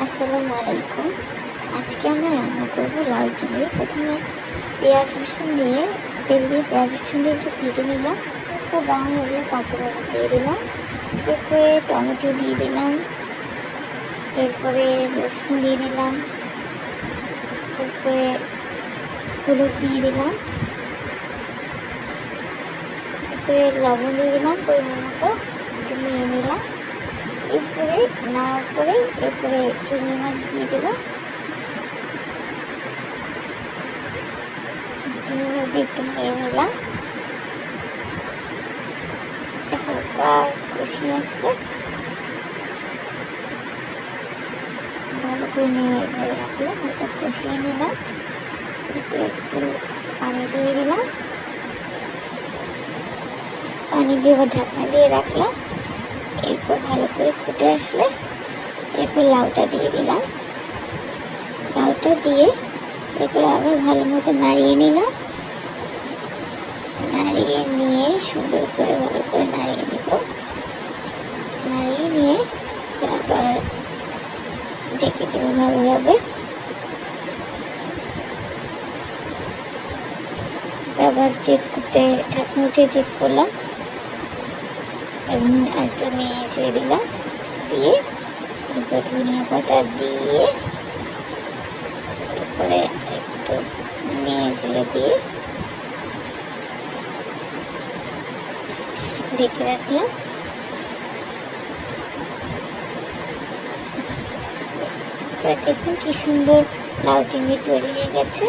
আসসালামু আলাইকুম। আজকে আমরা রান্না করবো লাউ চিংড়ি। প্রথমে পেঁয়াজ রসুন দিয়ে তেল দিয়ে পেঁয়াজ রসুন দিয়ে একটু ভেজে নিলাম। তো ব্রাউন হলে কাঁচা ভাজা দিয়ে দিলাম। এরপরে টমেটো দিয়ে দিলাম, এরপরে রসুন দিয়ে দিলাম, এরপরে হলুদ দিয়ে দিলাম, এরপরে লবণ দিয়ে দিলাম পরিমাণ মতো, একটু নিয়ে নিলাম। এরপরে নাড়ার পরে এরপরে চিংড়ি মাছ দিয়ে দিলাম। চিংড়ি মাছ দিয়ে একটু নিয়ে নিলাম। হালকা কষিয়ে আসলে ভালো করে নিয়ে রাখলাম, হালকা কষিয়ে নিলাম। এরপরে একটু পানি দিয়ে দিলাম, পানি দিয়ে আবার ঢাকনা দিয়ে রাখলাম। এরপর ভালো করে ফুটে আসলে এরপর লাউটা দিয়ে দিলাম। লাউটা দিয়ে এরপর আবার ভালো মতো নাড়িয়ে নিলাম। নাড়িয়ে নিয়ে সুন্দর করে ভালো করে নাড়িয়ে নিব। নাড়িয়ে নিয়ে তারপর ঢেকে দেবো ভালোভাবে। আবার চেক করতে ঢাকনা উঠে চেক করলাম এবং আরেকটু নিয়ে ছেড়ে দিলাম। দিয়ে এরপর ধনিয়া পাতা দিয়ে এরপরে একটু নিয়ে ছেড়ে দিয়ে ঢেকে রাখলাম। দেখুন কি সুন্দর লাউ চিংড়ি তৈরি হয়ে গেছে।